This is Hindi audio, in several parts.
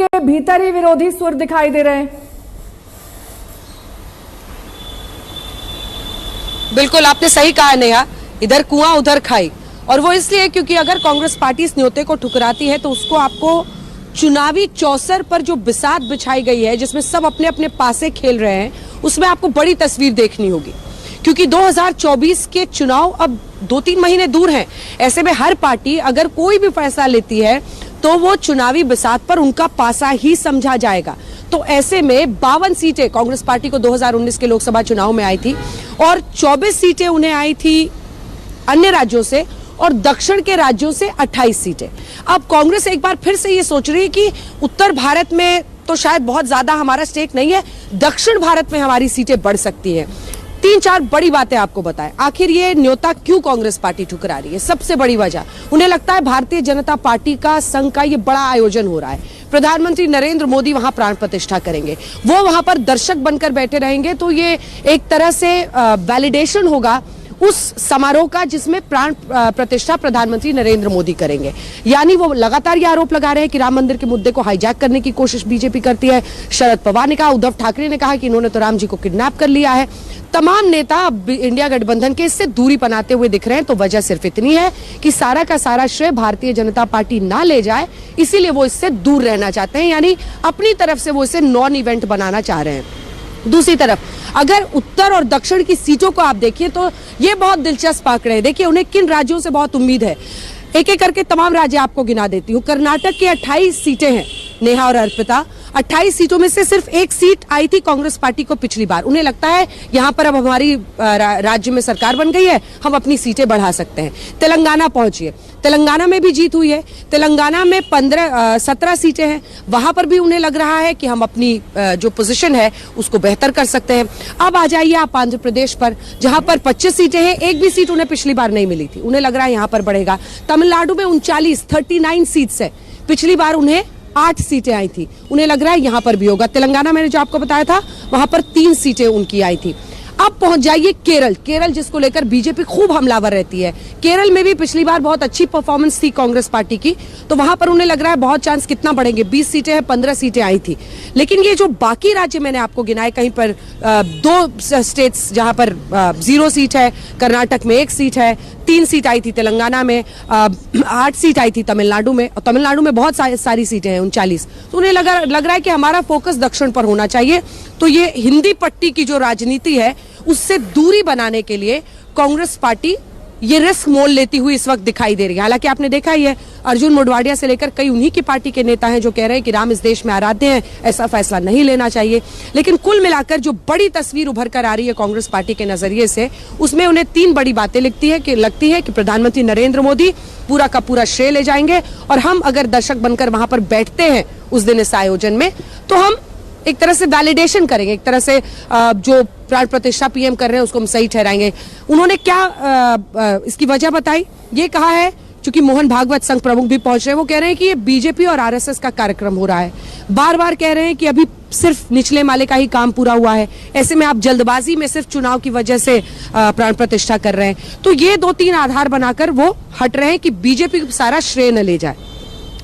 के भीतर ही विरोधी सुर दिखाई दे रहे हैं। बिल्कुल आपने सही कहा नेहा, इधर कुआं उधर खाई। और वो इसलिए क्योंकि अगर कांग्रेस पार्टी इस न्योते को ठुकराती है तो उसको आपको चुनावी चौसर पर जो बिसात बिछाई गई है, जिसमें सब अपने अपने पासे खेल रहे हैं, उसमें आपको बड़ी तस्वीर देखनी होगी। क्योंकि 2024 के चुनाव अब 2-3 महीने दूर हैं। ऐसे में हर पार्टी अगर कोई भी फैसला लेती है तो वो चुनावी बिसात पर उनका पासा ही समझा जाएगा। तो ऐसे में 52 सीटें कांग्रेस पार्टी को 2019 के लोकसभा चुनाव में आई थी और 24 सीटें उन्हें आई थी अन्य राज्यों से और दक्षिण के राज्यों से 28 सीटें। अब कांग्रेस एक बार फिर से ये सोच रही है कि उत्तर भारत में तो शायद बहुत ज्यादा हमारा स्टेक नहीं है, दक्षिण भारत में हमारी सीटें बढ़ सकती हैं। 3-4 बड़ी बातें आपको बताएं, आखिर ये न्योता क्यों कांग्रेस पार्टी ठुकरा रही है। सबसे बड़ी वजह, उन्हें लगता है भारतीय जनता पार्टी का संघ का ये बड़ा आयोजन हो रहा है, प्रधानमंत्री नरेंद्र मोदी वहां प्राण प्रतिष्ठा करेंगे, वो वहां पर दर्शक बनकर बैठे रहेंगे, तो ये एक तरह से वैलिडेशन होगा उस समारोह का जिसमें प्राण प्रतिष्ठा प्रधानमंत्री नरेंद्र मोदी करेंगे। यानी वो लगातार ये आरोप लगा रहे हैं कि राम मंदिर के मुद्दे को हाईजैक करने की कोशिश बीजेपी करती है। शरद पवार ने कहा, उद्धव ठाकरे ने कहा कि इन्होंने तो राम जी को किडनैप कर लिया है। तमाम नेता इंडिया गठबंधन के इससे दूरी बनाते हुए दिख रहे हैं। तो वजह सिर्फ इतनी है कि सारा का सारा श्रेय भारतीय जनता पार्टी ना ले जाए, इसीलिए वो इससे दूर रहना चाहते हैं, यानी अपनी तरफ से वो इसे नॉन इवेंट बनाना चाह रहे हैं। दूसरी तरफ अगर उत्तर और दक्षिण की सीटों को आप देखिए तो ये बहुत दिलचस्प आंकड़े हैं। देखिए उन्हें किन राज्यों से बहुत उम्मीद है, एक एक करके तमाम राज्य आपको गिना देती हूँ। कर्नाटक की 28 सीटें हैं नेहा और अर्पिता। 28 सीटों में से सिर्फ एक सीट आई थी कांग्रेस पार्टी को पिछली बार। उन्हें लगता है यहाँ पर अब हमारी राज्य में सरकार बन गई है, हम अपनी सीटें बढ़ा सकते हैं। तेलंगाना पहुंचिए, तेलंगाना में भी जीत हुई है। तेलंगाना में 17 सीटें हैं, वहां पर भी उन्हें लग रहा है कि हम अपनी जो पोजीशन है उसको बेहतर कर सकते हैं। अब आ जाइए आप आंध्र प्रदेश पर, जहां पर 25 सीटें हैं, एक भी सीट उन्हें पिछली बार नहीं मिली थी, उन्हें लग रहा है यहाँ पर बढ़ेगा। तमिलनाडु में 39 सीट्स है, पिछली बार उन्हें 8 सीटें आई थी, उन्हें लग रहा है यहां पर भी होगा। तेलंगाना मैंने जो आपको बताया था वहां पर 3 सीटें उनकी आई थी। अब पहुंच जाइए केरल, केरल जिसको लेकर बीजेपी खूब हमलावर रहती है। केरल में भी पिछली बार बहुत अच्छी परफॉर्मेंस थी कांग्रेस पार्टी की, तो वहां पर उन्हें लग रहा है बहुत चांस कितना बढ़ेंगे, 20 सीटें हैं, 15 सीटें आई थी। लेकिन ये जो बाकी राज्य मैंने आपको गिनाए, कहीं पर 2 स्टेट्स जहां पर 0 सीट है, कर्नाटक में 1 सीट है, 3 सीट आई थी तेलंगाना में, 8 सीट आई थी तमिलनाडु में, और तमिलनाडु में बहुत सारी सीटें हैं 39। तो उन्हें लग रहा है कि हमारा फोकस दक्षिण पर होना चाहिए। तो ये हिंदी पट्टी की जो राजनीति है उससे दूरी बनाने के लिए कांग्रेस पार्टी ये रिस्क मोल लेती हुई इस वक्त दिखाई दे रही है। हालांकि आपने देखा ही है, अर्जुन मोढवाडिया से लेकर कई उन्हीं की पार्टी के नेता हैं जो कह रहे हैं कि राम इस देश में आराध्य हैं, ऐसा फैसला नहीं लेना चाहिए। लेकिन कुल मिलाकर जो बड़ी तस्वीर उभर कर आ रही है कांग्रेस पार्टी के नजरिए से, उसमें उन्हें 3 बड़ी बातें लगती है कि प्रधानमंत्री नरेंद्र मोदी पूरा का पूरा श्रेय ले जाएंगे, और हम अगर दर्शक बनकर वहां पर बैठते हैं उस दिन इस आयोजन में, तो हम एक तरह से वैलिडेशन करेंगे, एक तरह से जो प्राण प्रतिष्ठा पीएम कर रहे हैं उसको हम सही ठहराएंगे। उन्होंने क्या इसकी वजह बताई, ये कहा है, चूंकि मोहन भागवत संघ प्रमुख भी पहुंच रहे हैं, वो कह रहे हैं कि ये बीजेपी और आरएसएस का कार्यक्रम हो रहा है। बार बार कह रहे हैं कि अभी सिर्फ निचले माले का ही काम पूरा हुआ है, ऐसे में आप जल्दबाजी में सिर्फ चुनाव की वजह से प्राण प्रतिष्ठा कर रहे हैं। तो ये 2-3 आधार बनाकर वो हट रहे हैं कि बीजेपी सारा श्रेय न ले जाए।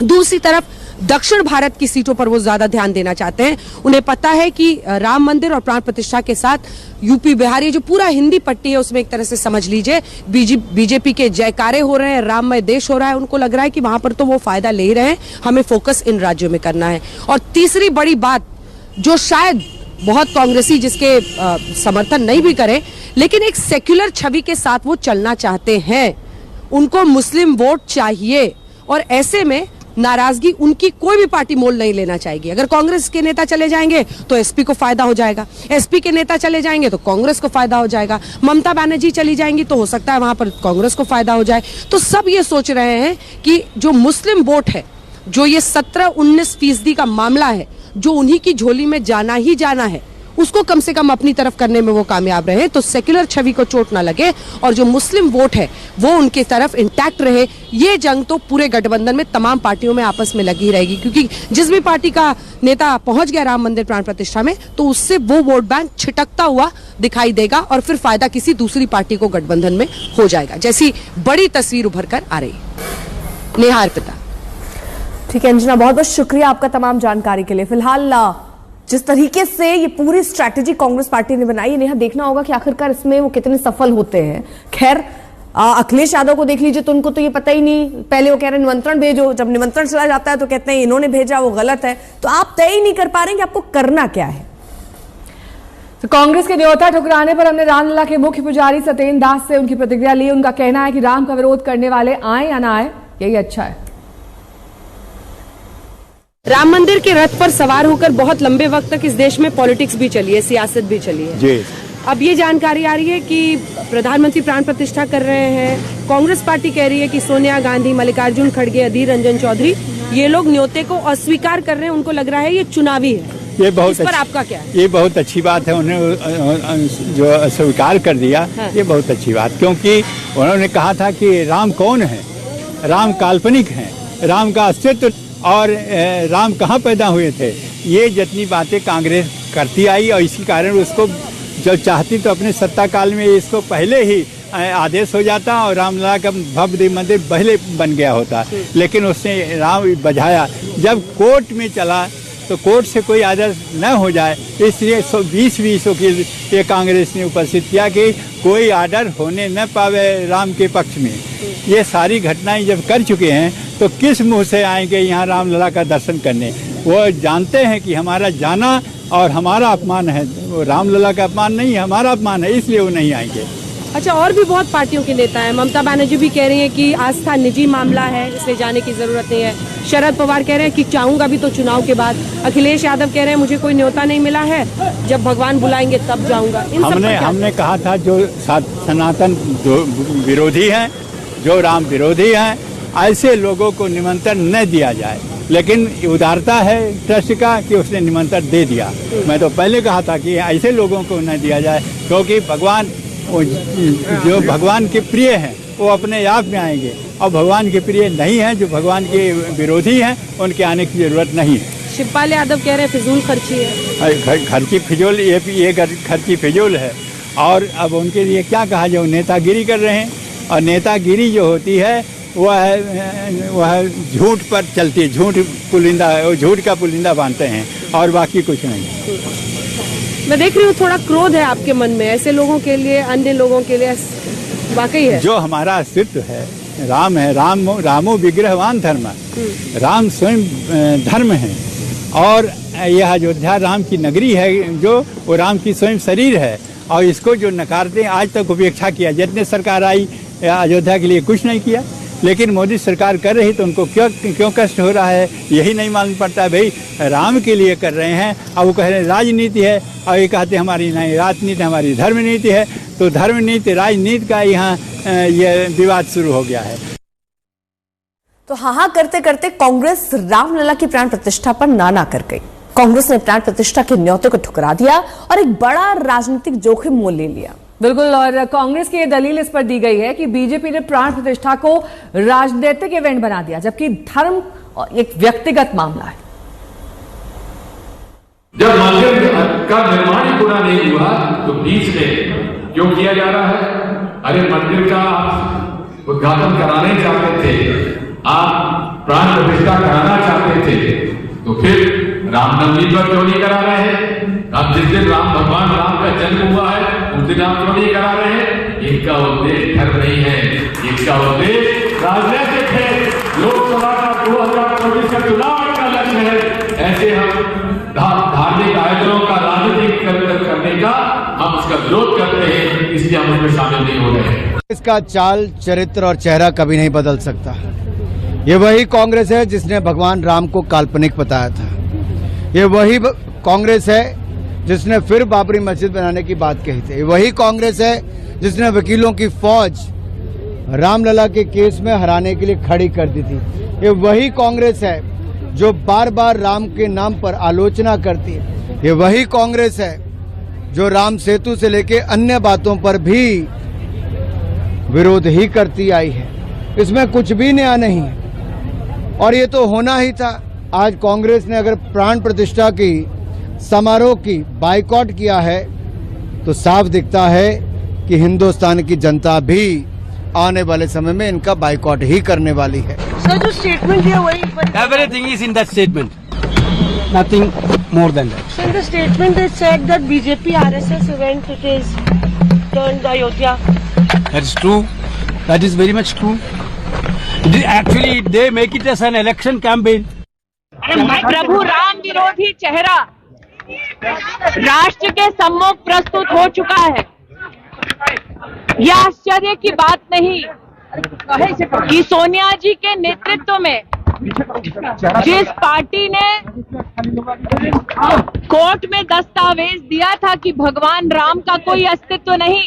दूसरी तरफ दक्षिण भारत की सीटों पर वो ज्यादा ध्यान देना चाहते हैं। उन्हें पता है कि राम मंदिर और प्राण प्रतिष्ठा के साथ यूपी बिहार, ये जो पूरा हिंदी पट्टी है उसमें एक तरह से समझ लीजिए बीजेपी के जयकारे हो रहे हैं, राममय देश हो रहा है। उनको लग रहा है कि वहां पर तो वो फायदा ले ही रहे हैं, हमें फोकस इन राज्यों में करना है। और तीसरी बड़ी बात, जो शायद बहुत कांग्रेसी जिसके समर्थन नहीं भी करें, लेकिन एक सेक्युलर छवि के साथ वो चलना चाहते हैं। उनको मुस्लिम वोट चाहिए, और ऐसे में नाराजगी उनकी कोई भी पार्टी मोल नहीं लेना चाहेगी। अगर कांग्रेस के नेता चले जाएंगे तो एसपी को फायदा हो जाएगा, एसपी के नेता चले जाएंगे तो कांग्रेस को फायदा हो जाएगा, ममता बनर्जी चली जाएंगी तो हो सकता है वहां पर कांग्रेस को फायदा हो जाए। तो सब ये सोच रहे हैं कि जो मुस्लिम वोट है, जो ये 17-19% का मामला है, जो उन्हीं की झोली में जाना ही जाना है, उसको कम से कम अपनी तरफ करने में वो कामयाब रहे, तो सेक्युलर छवि को चोट ना लगे और जो मुस्लिम वोट है वो उनकी तरफ इंटैक्ट रहे। ये जंग तो पूरे गठबंधन में तमाम पार्टियों में आपस में लगी रहेगी, क्योंकि जिस भी पार्टी का नेता पहुंच गया राम मंदिर प्राण प्रतिष्ठा में, तो उससे वो वोट बैंक छिटकता हुआ दिखाई देगा और फिर फायदा किसी दूसरी पार्टी को गठबंधन में हो जाएगा, जैसी बड़ी तस्वीर उभर कर आ रही। नेहा, अर्पिता। ठीक है अंजना, बहुत बहुत शुक्रिया आपका तमाम जानकारी के लिए। फिलहाल जिस तरीके से ये पूरी स्ट्रैटेजी कांग्रेस पार्टी ने बनाई, नेहा देखना होगा कि आखिरकार इसमें वो कितने सफल होते हैं। खैर अखिलेश यादव को देख लीजिए तो उनको तो ये पता ही नहीं, पहले वो कह रहे हैं निमंत्रण भेजो, जब निमंत्रण चला जाता है तो कहते हैं इन्होंने भेजा वो गलत है। तो आप तय ही नहीं कर पा रहे हैं कि आपको करना क्या है। तो कांग्रेस के न्योता ठुकराने पर हमने रामलला के मुख्य पुजारी सत्येंद्र दास से उनकी प्रतिक्रिया ली। उनका कहना है कि राम का विरोध करने वाले आए या ना आए, यही अच्छा है। राम मंदिर के रथ पर सवार होकर बहुत लंबे वक्त तक इस देश में पॉलिटिक्स भी चली है, सियासत भी चली है जी। अब ये जानकारी आ रही है कि प्रधानमंत्री प्राण प्रतिष्ठा कर रहे हैं। कांग्रेस पार्टी कह रही है कि सोनिया गांधी, मल्लिकार्जुन खड़गे, अधीर रंजन चौधरी ये लोग न्योते को अस्वीकार कर रहे हैं। उनको लग रहा है ये चुनावी है। ये बहुत इस पर आपका क्या है? ये बहुत अच्छी बात है, उन्हें जो अस्वीकार कर दिया। हाँ। ये बहुत अच्छी बात, क्योंकि उन्होंने कहा था कि राम कौन है, राम काल्पनिक है, राम का अस्तित्व और राम कहाँ पैदा हुए थे, ये जितनी बातें कांग्रेस करती आई और इसी कारण उसको जब चाहती तो अपने सत्ता काल में इसको पहले ही आदेश हो जाता और रामलला का भव्य मंदिर पहले बन गया होता। लेकिन उसने राम बजाया, जब कोर्ट में चला तो कोर्ट से कोई आदेश न हो जाए, इसलिए 20 वकील ये कांग्रेस ने उपस्थित किया कि कोई आर्डर होने न पावे राम के पक्ष में। ये सारी घटनाएं जब कर चुके हैं तो किस मुंह से आएंगे यहाँ रामलला का दर्शन करने। वो जानते हैं कि हमारा जाना और हमारा अपमान है, वो रामलला का अपमान नहीं है, हमारा अपमान है, इसलिए वो नहीं आएंगे। अच्छा, और भी बहुत पार्टियों के नेता हैं। ममता बनर्जी भी कह रही हैं कि आस्था निजी मामला है, इसलिए जाने की जरूरत नहीं है। शरद पवार कह रहे हैं कि चाहूंगा भी तो चुनाव के बाद। अखिलेश यादव कह रहे हैं मुझे कोई न्योता नहीं मिला है, जब भगवान बुलाएंगे तब जाऊंगा। हमने कहा था जो सनातन विरोधी हैं, जो राम विरोधी हैं, ऐसे लोगों को निमंत्रण न दिया जाए। लेकिन उदारता है ट्रस्ट का कि उसने निमंत्रण दे दिया। मैं तो पहले कहा था कि ऐसे लोगों को न दिया जाए, क्योंकि भगवान जो भगवान के प्रिय हैं वो अपने आप में आएंगे, और भगवान के प्रिय नहीं हैं, जो भगवान के विरोधी हैं, उनके आने की जरूरत नहीं है। शिवपाल यादव कह रहे हैं फिजूल खर्ची है। खर्ची फिजूल, ये खर्ची फिजूल है। और अब उनके लिए क्या कहा जाए, नेतागिरी कर रहे हैं। और नेतागिरी जो होती है वह झूठ पर चलती है, झूठ का पुलिंदा बांधते हैं और बाकी कुछ नहीं। मैं देख रही हूँ थोड़ा क्रोध है आपके मन में, ऐसे लोगों के लिए, अन्य लोगों के लिए वाकई है। जो हमारा अस्तित्व है राम है, रामो विग्रहवान धर्म, राम स्वयं धर्म है। और यह अयोध्या राम की नगरी है, जो वो राम की स्वयं शरीर है। और इसको जो नकारते हैं, आज तक उपेक्षा किया, जितने सरकार आई अयोध्या के लिए कुछ नहीं किया, लेकिन मोदी सरकार कर रही तो उनको क्यों कष्ट हो रहा है, यही नहीं मालूम पड़ता। भाई राम के लिए कर रहे हैं, अब वो कह रहे हैं राजनीति है, और ये कहते हैं हमारी नहीं राजनीति, हमारी धर्म नीति है। तो धर्म नीति राजनीति का यहाँ ये विवाद शुरू हो गया है। तो हाँ करते करते कांग्रेस रामलला की प्राण प्रतिष्ठा पर नाना कर गई। कांग्रेस ने प्राण प्रतिष्ठा के न्योते को ठुकरा दिया और एक बड़ा राजनीतिक जोखिम मोल ले लिया। बिल्कुल, और कांग्रेस की ये दलील इस पर दी गई है कि बीजेपी ने प्राण प्रतिष्ठा को राजनीतिक इवेंट बना दिया, जबकि धर्म एक व्यक्तिगत मामला है। जब मंदिर का निर्माण ही पूरा नहीं हुआ तो बीच में क्यों किया जा रहा है? अरे मंदिर का उद्घाटन कराने चाहते थे, आप प्राण प्रतिष्ठा कराना चाहते थे, तो फिर रामनवमी पर क्यों नहीं करा रहे हैं? अब जिस दिन भगवान राम का जन्म हुआ है उस दिन आप क्यों नहीं करा रहे हैं? इनका उद्देश्य धर्म नहीं है, इनका उद्देश्य राजनीतिक है। लोकसभा का 2024 का चुनाव का लक्ष्य है। ऐसे हम धार्मिक आयोजनों का राजनीतिक करने का हम उसका विरोध करते हैं, इसलिए हम उसमें शामिल नहीं हो रहे हैं। इसका चाल, चरित्र और चेहरा कभी नहीं बदल सकता। ये वही कांग्रेस है जिसने भगवान राम को काल्पनिक बताया था। ये वही कांग्रेस है जिसने फिर बाबरी मस्जिद बनाने की बात कही थी। वही कांग्रेस है जिसने वकीलों की फौज रामलला के केस में हराने के लिए खड़ी कर दी थी। ये वही कांग्रेस है जो बार बार राम के नाम पर आलोचना करती है। ये वही कांग्रेस है जो राम सेतु से लेके अन्य बातों पर भी विरोध ही करती आई है। इसमें कुछ भी नया नहीं है और ये तो होना ही था। आज कांग्रेस ने अगर प्राण प्रतिष्ठा की समारोह की बाइकॉट किया है तो साफ दिखता है कि हिंदुस्तान की जनता भी आने वाले समय में इनका बाइकआउट ही करने वाली है। सर जो स्टेटमेंट दिया वही Everything is in that statement. Nothing more than that. So in the statement it said that BJP RSS event it is turned Ayodhya. That's true. That is very much true. Actually, they make it as an election campaign. प्रभु राम विरोधी चेहरा राष्ट्र के सम्मुख प्रस्तुत हो चुका है। यह आश्चर्य की बात नहीं कि सोनिया जी के नेतृत्व में जिस पार्टी ने कोर्ट में दस्तावेज दिया था कि भगवान राम का कोई अस्तित्व नहीं,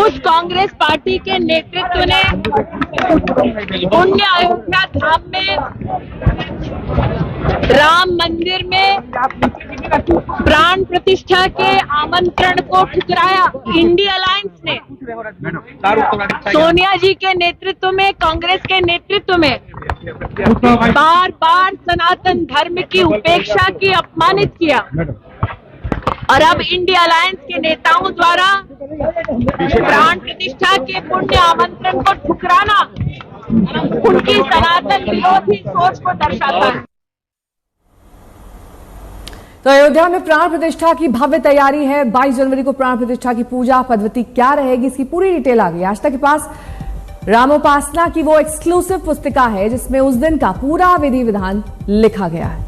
उस कांग्रेस पार्टी के नेतृत्व ने पुण्य अयोध्या धाम में राम मंदिर में प्राण प्रतिष्ठा के आमंत्रण को ठुकराया। इंडिया अलायंस ने सोनिया जी के नेतृत्व में, कांग्रेस के नेतृत्व में बार बार सनातन धर्म की उपेक्षा की, अपमानित किया और अब इंडिया अलायंस के नेताओं द्वारा प्राण प्रतिष्ठा के पुण्य आमंत्रण को ठुकराना उनकी सनातन विरोधी सोच को दर्शाता है। तो अयोध्या में प्राण प्रतिष्ठा की भव्य तैयारी है। 22 जनवरी को प्राण प्रतिष्ठा की पूजा पद्धति क्या रहेगी, इसकी पूरी डिटेल आ गई। आज तक के पास रामोपासना की वो एक्सक्लूसिव पुस्तिका है जिसमें उस दिन का पूरा विधि विधान लिखा गया है।